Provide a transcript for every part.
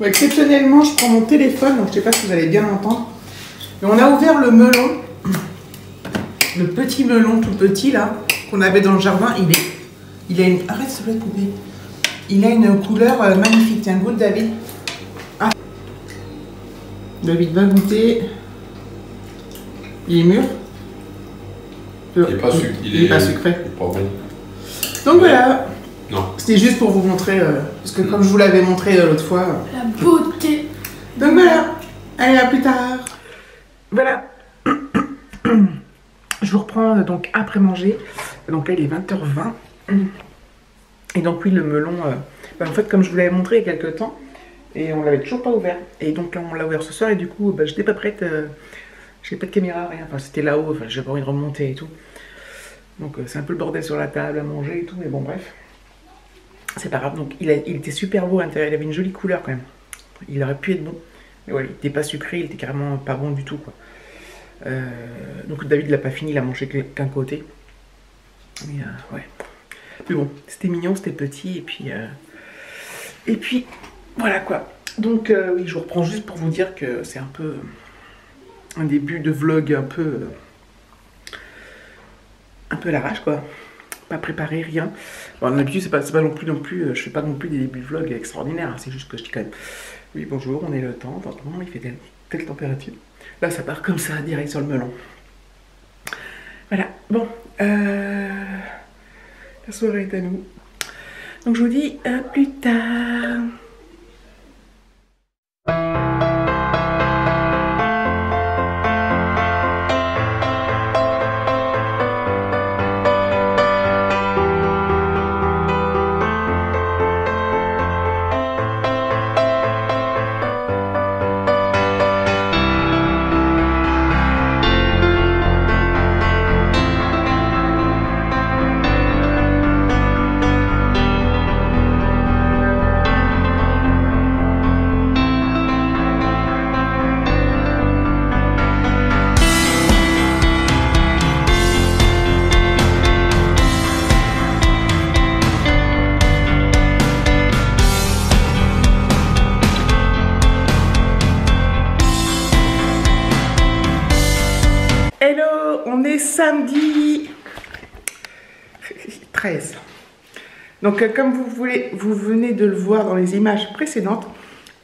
exceptionnellement, je prends mon téléphone, donc je sais pas si vous allez bien m'entendre. Mais on a ouvert le melon, le petit melon tout petit là, qu'on avait dans le jardin. Il a une... Arrête s'il te plaît de couper. Il a une couleur magnifique. Tiens, goûte David. Ah. David va goûter. Il est mûr. Il n'est pas, il est pas sucré. Il est pas bon. Donc voilà. Non. C'était juste pour vous montrer, parce que comme je vous l'avais montré l'autre fois. La beauté. Donc voilà. Allez, à plus tard. Voilà. Je vous reprends donc après manger. Donc là, il est 20h20. Et donc oui, le melon, en fait, comme je vous l'avais montré il y a quelques temps, et on l'avait toujours pas ouvert. Et donc là, on l'a ouvert ce soir, et du coup, je n'étais pas prête. J'ai pas de caméra, rien. Enfin, c'était là-haut, enfin, j'avais pas envie de remonter et tout. Donc c'est un peu le bordel sur la table à manger et tout, mais bon, bref. C'est pas grave. Donc il était super beau à l'intérieur, il avait une jolie couleur quand même. Il aurait pu être bon. Mais ouais, il était pas sucré, il était carrément pas bon du tout, quoi. Donc David l'a pas fini, il a mangé qu'un côté. Mais ouais. Mais bon, c'était mignon, c'était petit, et puis voilà quoi. Donc oui, je vous reprends juste pour vous dire que c'est un peu un début de vlog un peu à l'arrache quoi. Pas préparé, rien. Bon, d'habitude, c'est pas non plus, je fais pas non plus des débuts de vlog extraordinaires, hein, c'est juste que je dis quand même, oui bonjour, on est le temps, il fait telle température. Là, ça part comme ça, direct sur le melon. Voilà, bon, la soirée est à nous. Donc je vous dis à plus tard. Hello, on est samedi 13. Donc comme vous venez de le voir dans les images précédentes,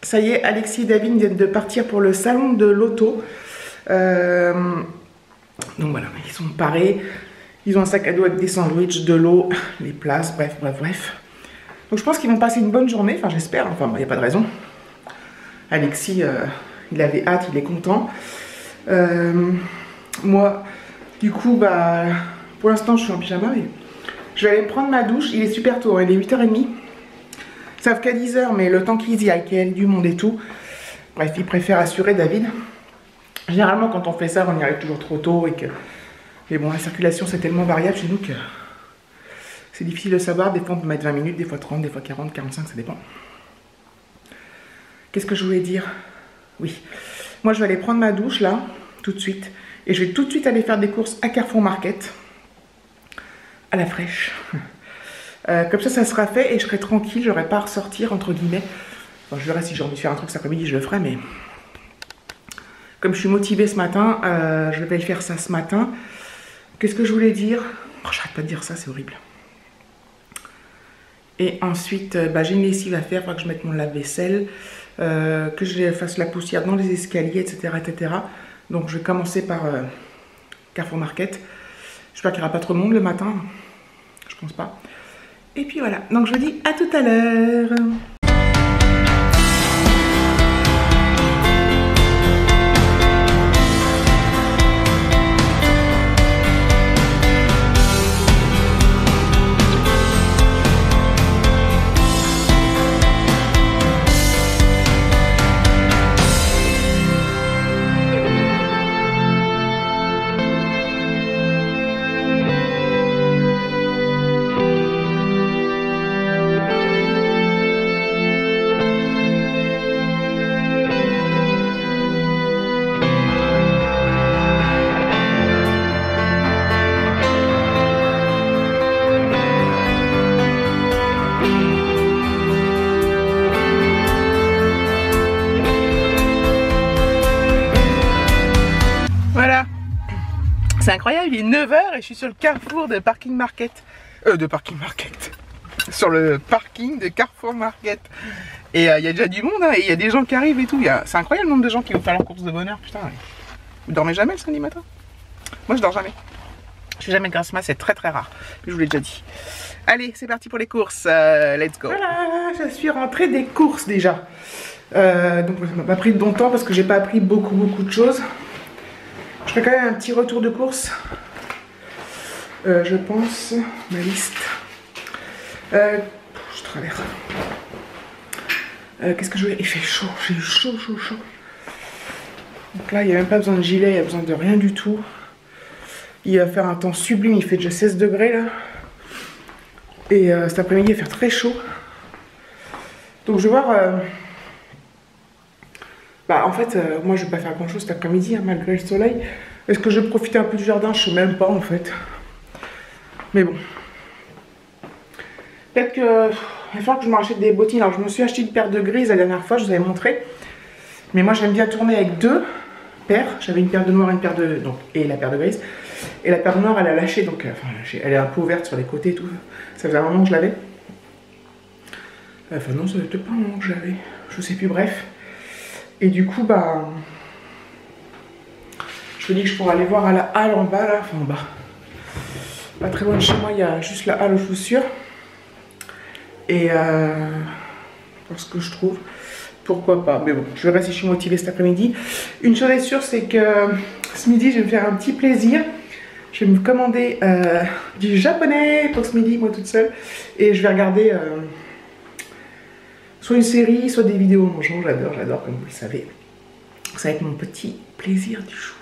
ça y est, Alexis et David viennent de partir pour le salon de l'auto. Donc voilà, ils sont parés. Ils ont un sac à dos avec des sandwichs, de l'eau, les places, bref. Donc je pense qu'ils vont passer une bonne journée, enfin j'espère, enfin il n'y a pas de raison. Alexis, il avait hâte, il est content. Moi, du coup, pour l'instant, je suis en pyjama, mais je vais aller prendre ma douche. Il est super tôt, hein, il est 8h30. Sauf qu'à 10h, mais le temps qu'ils y aillent, qu'il y ait du monde et tout. Bref, il préfère assurer David. Généralement, quand on fait ça, on y arrive toujours trop tôt et que... Mais bon, la circulation, c'est tellement variable chez nous que... C'est difficile de savoir. Des fois, on peut mettre 20 minutes, des fois 30, des fois 40, 45, ça dépend. Qu'est-ce que je voulais dire? Oui. Moi, je vais aller prendre ma douche, là, tout de suite. Et je vais tout de suite aller faire des courses à Carrefour Market, à la fraîche. Comme ça sera fait et je serai tranquille, je n'aurai pas à ressortir, entre guillemets. Enfin, je verrai si j'ai envie de faire un truc cet après-midi, je le ferai, mais... Comme je suis motivée ce matin, je vais le faire ça ce matin. Qu'est-ce que je voulais dire? Oh, j'arrête pas de dire ça, c'est horrible. Et ensuite, j'ai une lessive à faire, il faudra que je mette mon lave-vaisselle, que je fasse la poussière dans les escaliers, etc., etc. Donc je vais commencer par Carrefour Market. J'espère qu'il n'y aura pas trop de monde le matin. Je pense pas. Et puis voilà. Donc je vous dis à tout à l'heure. il est 9h et je suis sur le carrefour de Parking Market. De Parking Market. Sur le parking de Carrefour Market. Et il y a déjà du monde, hein, et il y a des gens qui arrivent et tout. C'est incroyable le nombre de gens qui vont faire leurs courses de bonheur, putain. Vous dormez jamais le samedi matin? Moi je dors jamais. Je fais jamais de grasse mat, c'est très très rare. Je vous l'ai déjà dit. Allez, c'est parti pour les courses. Let's go. Voilà, je suis rentrée des courses déjà. Donc ça m'a pas pris de bon temps parce que j'ai pas appris beaucoup de choses. Je ferai quand même un petit retour de course. Je pense, ma liste. Je traverse. Qu'est-ce que je voulais? Il fait chaud, j'ai eu chaud. Donc là, il n'y a même pas besoin de gilet, il n'y a besoin de rien du tout. Il va faire un temps sublime, il fait déjà 16 degrés là. Et cet après-midi, il va faire très chaud. Donc je vais voir... en fait, moi je vais pas faire grand chose cet après-midi, hein, malgré le soleil. Est-ce que je vais profiter un peu du jardin? Je sais même pas en fait. Mais bon. Peut-être que... il va falloir que je me rachète des bottines. Alors je me suis acheté une paire de grises la dernière fois, je vous avais montré. Mais moi j'aime bien tourner avec 2 paires. J'avais une paire de noire et une paire de... donc, et la paire de grises. Et la paire noire elle a lâché, donc elle est un peu ouverte sur les côtés et tout. Ça faisait un moment que je l'avais. Enfin non, ça faisait peut-être pas un moment que je l'avais. Je sais plus, bref. Et du coup, je me dis que je pourrais aller voir à la halle en bas, là, enfin en bas. Pas très loin de chez moi, il y a juste la halle aux chaussures. Et pour ce que je trouve, pourquoi pas. Mais bon, je verrai si je suis motivée cet après-midi. Une chose est sûre, c'est que ce midi, je vais me faire un petit plaisir. Je vais me commander du japonais pour ce midi, moi toute seule. Et je vais regarder... soit une série, soit des vidéos mangeant, j'adore comme vous le savez. Ça va être mon petit plaisir du jour.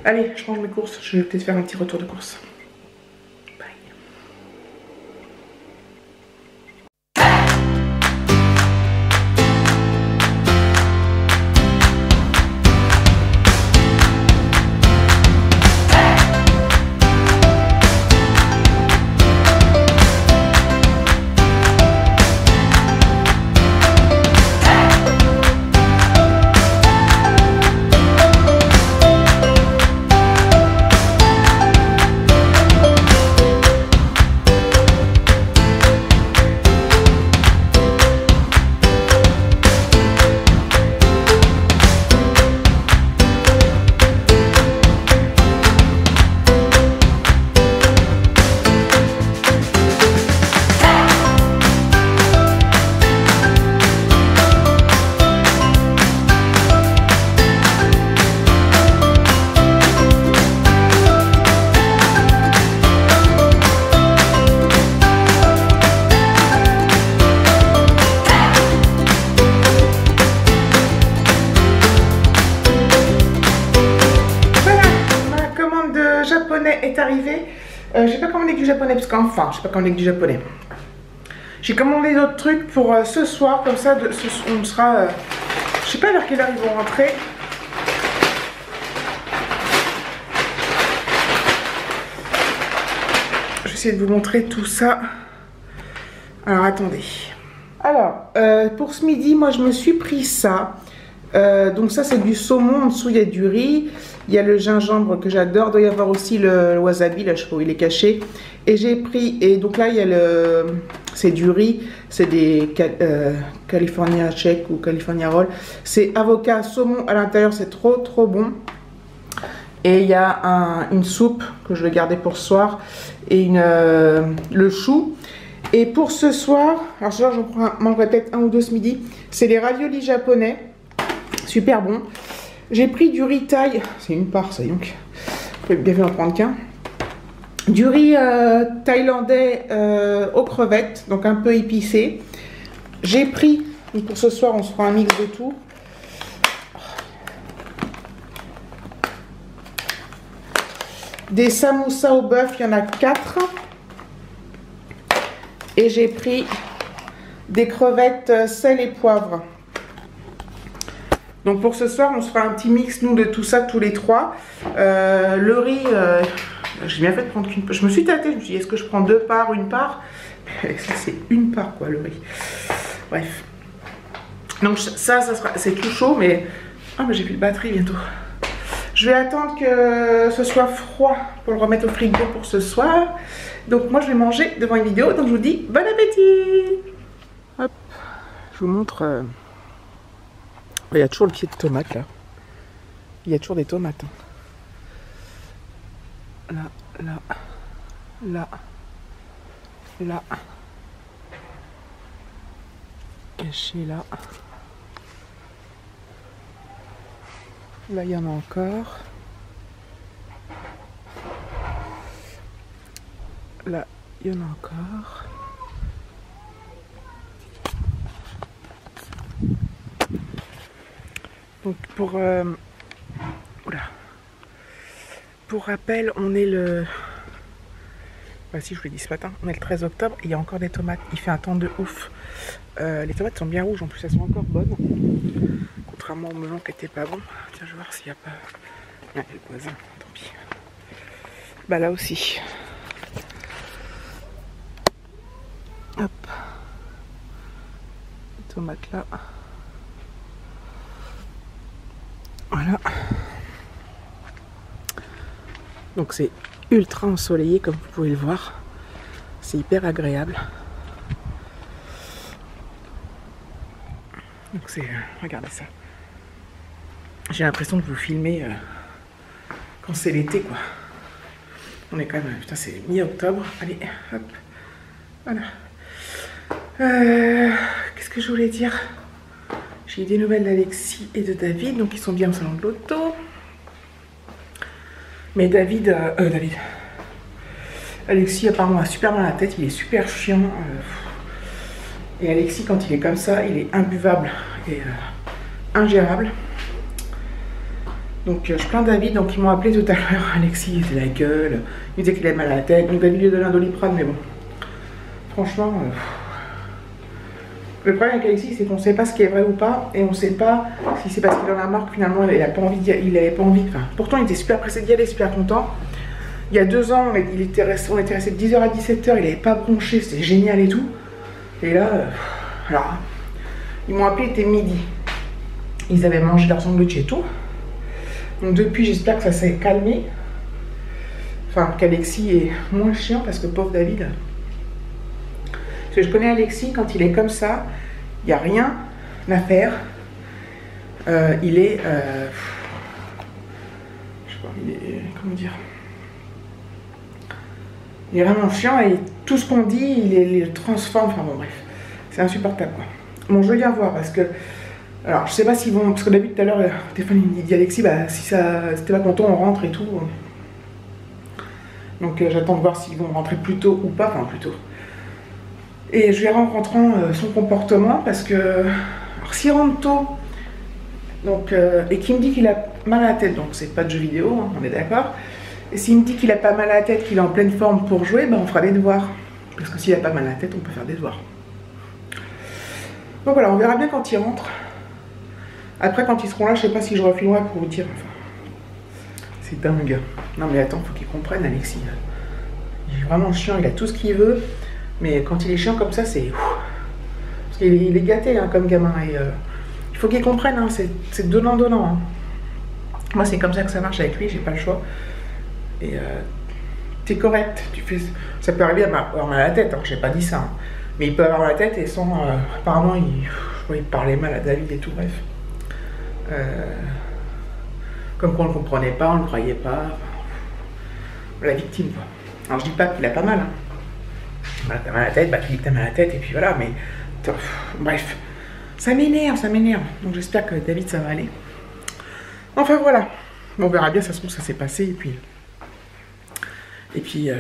Allez, je range mes courses, je vais peut-être faire un petit retour de course. Bye. Est arrivé. J'ai pas commandé que du japonais parce qu'enfin, j'ai pas commandé que du japonais. J'ai commandé d'autres trucs pour ce soir, comme ça, on sera. Je sais pas vers quelle heure ils vont rentrer. Je vais essayer de vous montrer tout ça. Alors attendez. Alors pour ce midi, moi je me suis pris ça. Donc ça c'est du saumon, en dessous il y a du riz, il y a le gingembre que j'adore, il doit y avoir aussi le wasabi, là je sais pas où il est caché. Et j'ai pris, et donc là il y a c'est du riz, c'est des California Shake ou California Roll. C'est avocat, saumon à l'intérieur, c'est trop bon. Et il y a une soupe que je vais garder pour ce soir, et le chou. Et pour ce soir, alors ce soir j'en mangerai peut-être 1 ou 2 ce midi, c'est les raviolis japonais. Super bon. J'ai pris du riz thaï. C'est une part, ça donc. Vous pouvez bien fait en prendre qu'un. Du riz thaïlandais aux crevettes, donc un peu épicé. J'ai pris, pour ce soir, on se fera un mix de tout. Des samoussas au bœuf, il y en a 4. Et j'ai pris des crevettes sel et poivre. Donc pour ce soir, on se fera un petit mix, nous, de tout ça, tous les 3. Le riz, j'ai bien fait de prendre qu'une part. Je me suis tâtée, je me suis dit, est-ce que je prends 2 parts, 1 part? Ça, c'est 1 part, quoi, le riz. Bref. Donc ça sera, c'est tout chaud, mais... Ah, mais j'ai plus de batterie bientôt. Je vais attendre que ce soit froid pour le remettre au frigo pour ce soir. Donc moi je vais manger devant une vidéo, donc je vous dis bon appétit. Hop, je vous montre. Il y a toujours le pied de tomate là. Il y a toujours des tomates. Là, là, là, là. Caché là. Là, il y en a encore. Là, il y en a encore. Donc, pour rappel, on est le... Bah si, je vous l'ai dit ce matin, on est le 13 octobre et il y a encore des tomates. Il fait un temps de ouf. Les tomates sont bien rouges, en plus elles sont encore bonnes. Contrairement au melon qui était pas bon. Tiens, je vais voir s'il n'y a pas... Ouais, le voisin, tant pis. Bah là aussi. Hop. Les tomates là. Voilà. Donc c'est ultra ensoleillé comme vous pouvez le voir. C'est hyper agréable. Donc c'est... regardez ça. J'ai l'impression de vous filmer quand c'est l'été quoi. On est quand même... Putain c'est mi-octobre. Allez, hop. Voilà. Qu'est-ce que je voulais dire? J'ai eu des nouvelles d'Alexis et de David. Donc ils sont bien au salon de l'auto. Mais Alexis apparemment a super mal à la tête. Il est super chiant. Et Alexis quand il est comme ça, il est imbuvable et ingérable. Donc je plains David, donc ils m'ont appelé tout à l'heure. Alexis il faisait la gueule, il disait qu'il avait mal à la tête, donc David lui donne un Doliprane, mais bon. Franchement, le problème avec Alexis c'est qu'on ne sait pas ce qui est vrai ou pas, et on ne sait pas si c'est parce qu'il en a marre que finalement il n'avait pas envie, enfin, pourtant il était super pressé d'y aller, super content. Il y a 2 ans, on était resté de 10h à 17h, il n'avait pas bronché, c'était génial et tout. Et là, alors, ils m'ont appelé, il était midi. Ils avaient mangé leur sandwich et tout. Donc depuis, j'espère que ça s'est calmé. Enfin, qu'Alexis est moins chiant parce que pauvre David. Parce que je connais Alexis, quand il est comme ça, il n'y a rien à faire. Il est... je sais pas, il est... Comment dire? Il est vraiment chiant et tout ce qu'on dit, il le transforme. Enfin bon, bref. C'est insupportable quoi. Bon, je viens voir parce que... Alors, je sais pas s'ils vont... Parce que David, tout à l'heure, au téléphone, il dit Alexis, bah, si t'es pas content, on rentre et tout. Donc, j'attends de voir s'ils vont rentrer plus tôt ou pas. Enfin, plus tôt. Et je verrai en rentrant son comportement parce que... Alors, s'il rentre tôt, donc, et qu'il me dit qu'il a mal à la tête, donc c'est pas de jeu vidéo, hein, on est d'accord. Et s'il me dit qu'il a pas mal à la tête, qu'il est en pleine forme pour jouer, bah, on fera des devoirs. Parce que s'il a pas mal à la tête, on peut faire des devoirs. Donc voilà, on verra bien quand il rentre. Après, quand ils seront là, je sais pas si je refilmerai pour vous dire. Enfin, c'est dingue. Non mais attends, faut qu'il comprenne Alexis. Il est vraiment chiant, il a tout ce qu'il veut. Mais quand il est chiant comme ça, c'est... Parce qu'il est gâté hein, comme gamin. Et, il faut qu'il comprenne, hein, c'est donnant-donnant. Hein. Moi, c'est comme ça que ça marche avec lui, j'ai pas le choix. Et t'es correct. Tu fais... Ça peut arriver à avoir mal à la tête, hein, j'ai pas dit ça. Hein. Mais il peut avoir mal à la tête et sans... apparemment, il parlait mal à David et tout, bref. Comme quoi on ne le comprenait pas, on ne le croyait pas. La victime quoi. Alors je dis pas qu'il a pas mal. Hein. Voilà, t'as mal à la tête, bah tu dis que t'as mal à la tête et puis voilà, mais bref. Ça m'énerve, ça m'énerve. Donc j'espère que David ça va aller. Enfin voilà. On verra bien, ça se trouve ça s'est passé et puis. Puis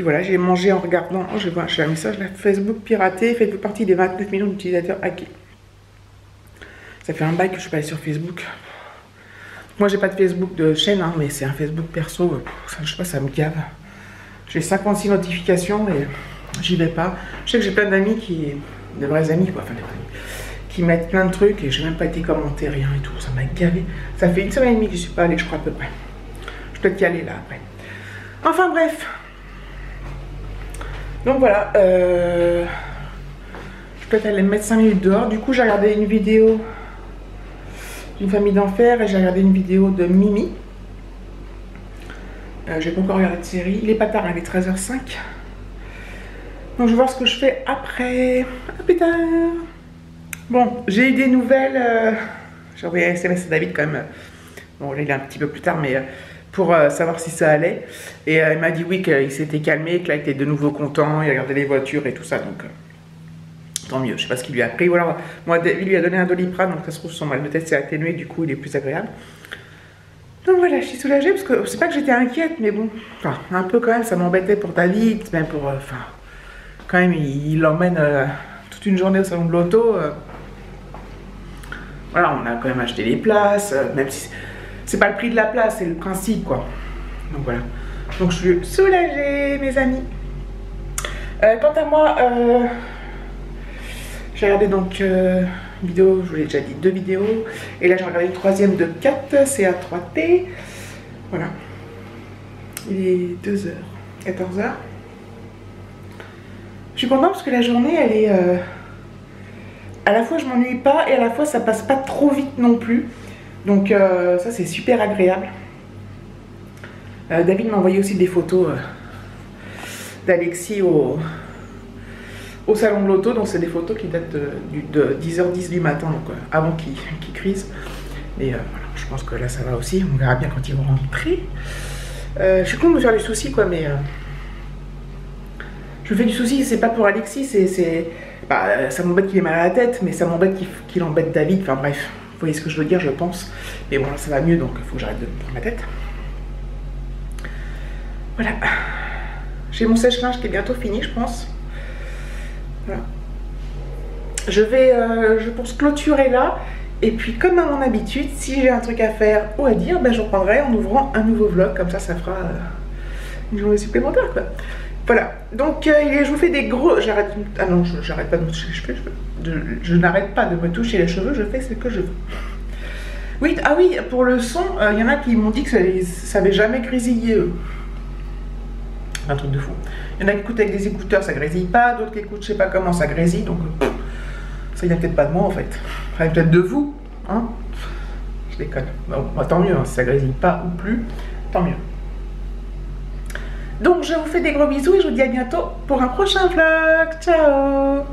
voilà, j'ai mangé en regardant. Oh, j'ai un message là, Facebook piraté, faites-vous partie des 29 millions d'utilisateurs hackés. Ça fait un bail que je suis pas allée sur Facebook. Moi, j'ai pas de Facebook de chaîne, hein, mais c'est un Facebook perso. Ça, je sais pas, ça me gave. J'ai 56 notifications et j'y vais pas. Je sais que j'ai plein d'amis de vrais amis, quoi. Enfin, qui mettent plein de trucs et j'ai même pas été commenté, rien et tout. Ça m'a gavé. Ça fait 1 semaine et demie que je suis pas allée, je crois, à peu près. Je peux peut-être y aller là après. Enfin, bref. Donc voilà. Je peux peut-être aller me mettre 5 minutes dehors. Du coup, j'ai regardé une vidéo d'une famille d'enfer et j'ai regardé une vidéo de Mimi. J'ai pas encore regardé de série. Il est pas tard, il est 13h05. Donc je vais voir ce que je fais après. À plus tard. Bon, j'ai eu des nouvelles. J'ai envoyé un SMS à David quand même. Bon, là il est un petit peu plus tard, mais pour savoir si ça allait. Et il m'a dit oui, qu'il s'était calmé, que là il était de nouveau content, il regardait les voitures et tout ça. Donc tant mieux. Je sais pas ce qu'il lui a pris. Ou alors, moi, il lui a donné un Doliprane, donc ça se trouve son mal de tête s'est atténué, du coup il est plus agréable. Donc voilà, je suis soulagée parce que c'est pas que j'étais inquiète, mais bon, enfin, un peu quand même, ça m'embêtait pour David, même pour, enfin, quand même, il l'emmène toute une journée au salon de l'auto. Voilà, on a quand même acheté les places, même si c'est pas le prix de la place, c'est le principe, quoi. Donc voilà. Donc je suis soulagée, mes amis. Quant à moi, j'ai regardé donc une vidéo, je vous l'ai déjà dit, 2 vidéos. Et là j'ai regardé une troisième de 4, CA3T. Voilà. Il est 2h, 14h. Je suis contente parce que la journée, elle est... à la fois je m'ennuie pas et à la fois ça passe pas trop vite non plus. Donc ça c'est super agréable. David m'a envoyé aussi des photos d'Alexis au salon de l'auto. Donc c'est des photos qui datent de 10h10 du matin, donc avant qu'il crise. Et voilà, je pense que là ça va aussi. On verra bien quand ils vont rentrer. Je suis contente de me faire du souci quoi, mais je me fais du souci, c'est pas pour Alexis, bah, ça m'embête qu'il ait mal à la tête, mais ça m'embête qu'il embête David. Enfin bref, vous voyez ce que je veux dire, je pense. Mais bon, là ça va mieux, donc il faut que j'arrête de me prendre la tête. Voilà. J'ai mon sèche-linge qui est bientôt fini, je pense. Voilà. Je vais, je pense, clôturer là. Et puis, comme à mon habitude, si j'ai un truc à faire ou à dire, ben, je reprendrai en ouvrant un nouveau vlog. Comme ça fera une journée supplémentaire, quoi. Voilà. Donc, je vous fais des gros... J'arrête... Ah non, j'arrête pas de me toucher les cheveux. Je n'arrête pas de me toucher les cheveux. Je fais ce que je veux. Oui, ah oui, pour le son, il y en a qui m'ont dit que ça n'avait jamais grésillé, eux. Un truc de fou. Il y en a qui écoutent avec des écouteurs, ça grésille pas. D'autres qui écoutent, je sais pas comment, ça grésille. Donc, ça vient peut-être pas de moi, en fait. Enfin, peut-être de vous. Hein, je déconne. Bon, bah, tant mieux, hein, si ça grésille pas ou plus, tant mieux. Donc, je vous fais des gros bisous et je vous dis à bientôt pour un prochain vlog. Ciao!